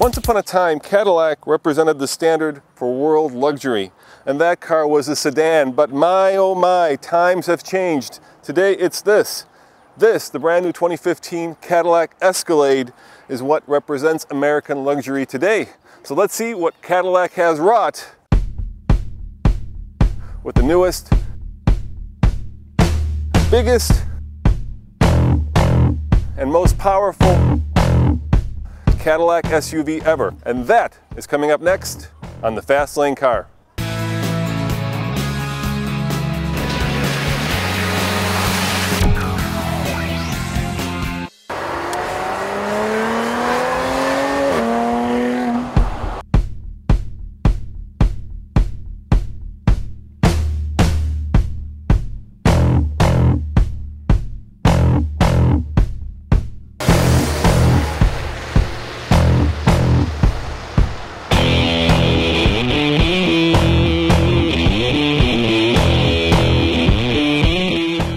Once upon a time, Cadillac represented the standard for world luxury, and that car was a sedan, but my oh my, times have changed. Today it's this. This, the brand new 2015 Cadillac Escalade, is what represents American luxury today. So let's see what Cadillac has wrought with the newest, biggest, and most powerful Cadillac SUV ever. And that is coming up next on the Fast Lane Car.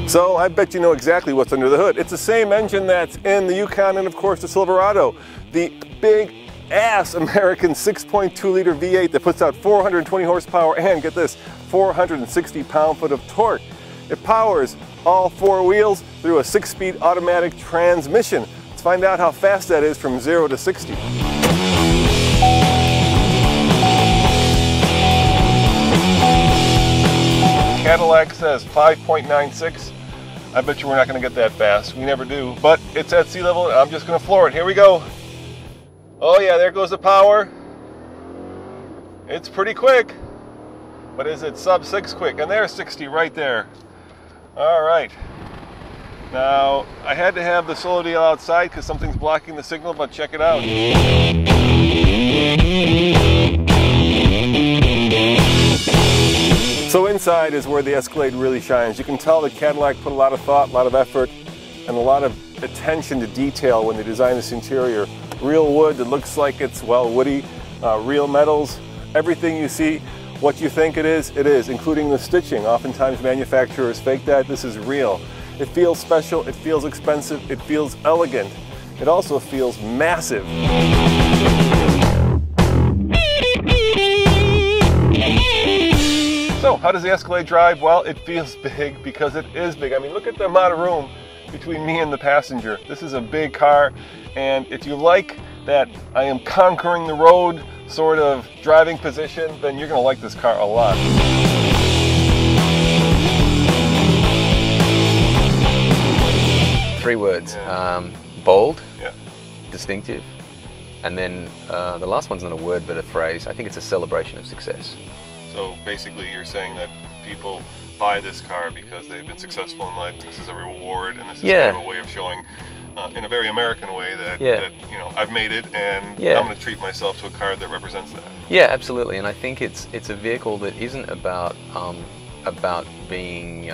So I bet you know exactly what's under the hood. It's the same engine that's in the Yukon and of course the Silverado. The big ass American 6.2 liter V8 that puts out 420 horsepower and, get this, 460 pound-foot of torque. It powers all four wheels through a 6-speed automatic transmission. Let's find out how fast that is from 0 to 60. Cadillac says 5.96. I bet you we're not going to get that fast. We never do. But it's at sea level. I'm just going to floor it. Here we go. Oh yeah, there goes the power. It's pretty quick. But is it sub 6 quick? And there's 60 right there. All right. Now, I had to have the solo deal outside because something's blocking the signal, but check it out. So inside is where the Escalade really shines. You can tell that Cadillac put a lot of thought, a lot of effort, and a lot of attention to detail when they designed this interior. Real wood that looks like it's, well, woody, real metals. Everything you see, what you think it is, including the stitching. Oftentimes manufacturers fake that. This is real. It feels special, it feels expensive, it feels elegant. It also feels massive. So, how does the Escalade drive? Well, it feels big because it is big. I mean, look at the amount of room between me and the passenger. This is a big car, and if you like that I am conquering the road sort of driving position, then you're going to like this car a lot. Three words. Yeah. Bold, Yeah. distinctive, and then the last one's not a word but a phrase. I think it's a celebration of success. So basically you're saying that people buy this car because they've been successful in life, and this is a reward, and this is kind of a way of showing, in a very American way, that, that you know, I've made it, and I'm going to treat myself to a car that represents that. Yeah, absolutely. And I think it's a vehicle that isn't about being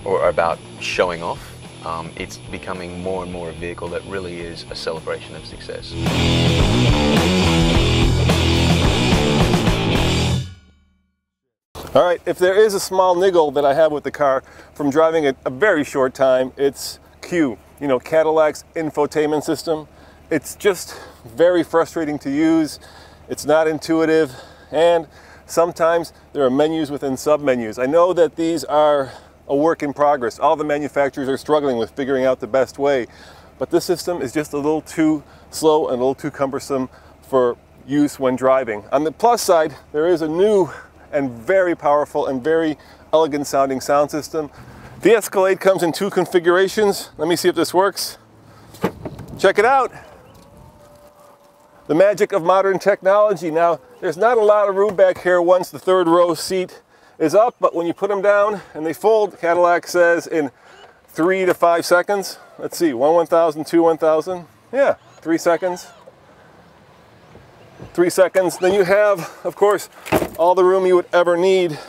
or about showing off. It's becoming more and more a vehicle that really is a celebration of success. All right, if there is a small niggle that I have with the car from driving it a very short time, it's Q, you know, Cadillac's infotainment system. It's just very frustrating to use. It's not intuitive, and sometimes there are menus within sub-menus. I know that these are a work in progress. All the manufacturers are struggling with figuring out the best way, but this system is just a little too slow and a little too cumbersome for use when driving. On the plus side, there is a new and very powerful and very elegant sounding sound system. The Escalade comes in two configurations. Let me see if this works. Check it out. The magic of modern technology. Now, there's not a lot of room back here once the third row seat is up, but when you put them down and they fold, Cadillac says in 3 to 5 seconds. Let's see, 1,000, 2, 1,000. Yeah, 3 seconds. 3 seconds. Then you have, of course, all the room you would ever need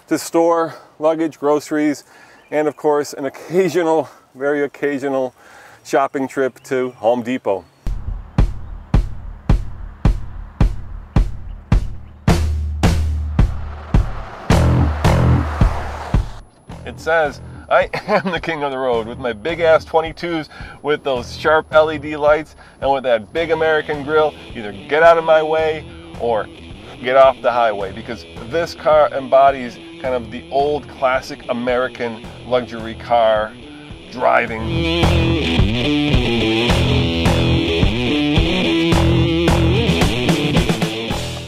to store luggage, groceries, and of course, an occasional, very occasional shopping trip to Home Depot. It says I am the king of the road with my big ass 22s with those sharp LED lights and with that big American grill. Either get out of my way or get off the highway, because this car embodies kind of the old classic American luxury car driving.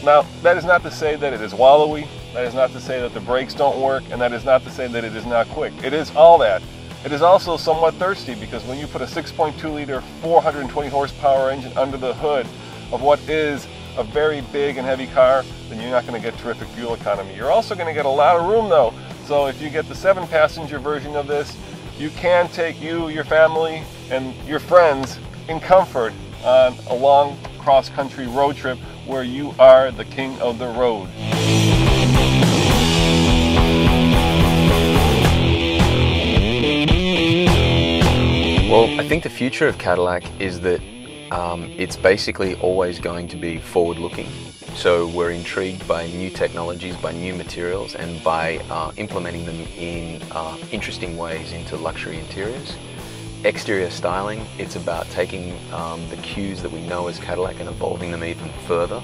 Now, that is not to say that it is wallowy, that is not to say that the brakes don't work, and that is not to say that it is not quick. It is all that. It is also somewhat thirsty, because when you put a 6.2 liter, 420 horsepower engine under the hood of what is a very big and heavy car, then you're not going to get terrific fuel economy. You're also going to get a lot of room though. So if you get the 7-passenger version of this, you can take you, your family, and your friends in comfort on a long cross-country road trip where you are the king of the road. Well, I think the future of Cadillac is that it's basically always going to be forward-looking. So we're intrigued by new technologies, by new materials, and by implementing them in interesting ways into luxury interiors. Exterior styling, it's about taking the cues that we know as Cadillac and evolving them even further.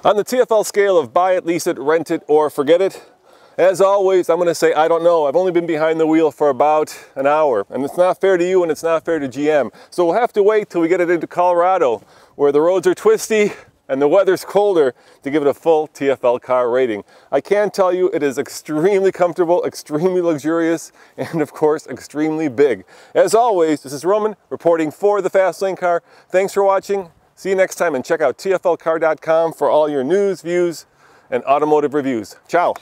On the TFL scale of buy it, lease it, rent it, or forget it, as always, I'm going to say I don't know. I've only been behind the wheel for about an hour, and it's not fair to you and it's not fair to GM. So we'll have to wait till we get it into Colorado, where the roads are twisty and the weather's colder, to give it a full TFL car rating. I can tell you it is extremely comfortable, extremely luxurious, and of course, extremely big. As always, this is Roman reporting for the Fast Lane Car. Thanks for watching. See you next time, and check out tflcar.com for all your news, views, and automotive reviews. Ciao.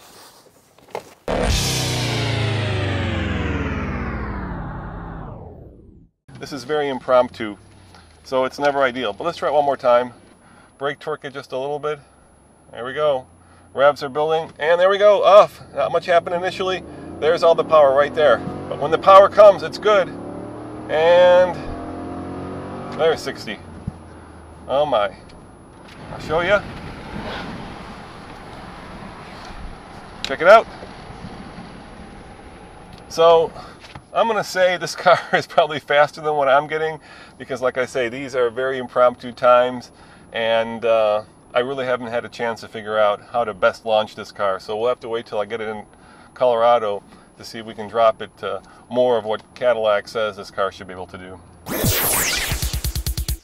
This is very impromptu, so it's never ideal. But let's try it one more time. Brake torque it just a little bit. There we go. Revs are building, and there we go. Off. Not much happened initially. There's all the power right there. But when the power comes, it's good. And there's 60. Oh my. I'll show you. Check it out. So I'm going to say this car is probably faster than what I'm getting, because like I say, these are very impromptu times, and I really haven't had a chance to figure out how to best launch this car. So we'll have to wait till I get it in Colorado to see if we can drop it to more of what Cadillac says this car should be able to do.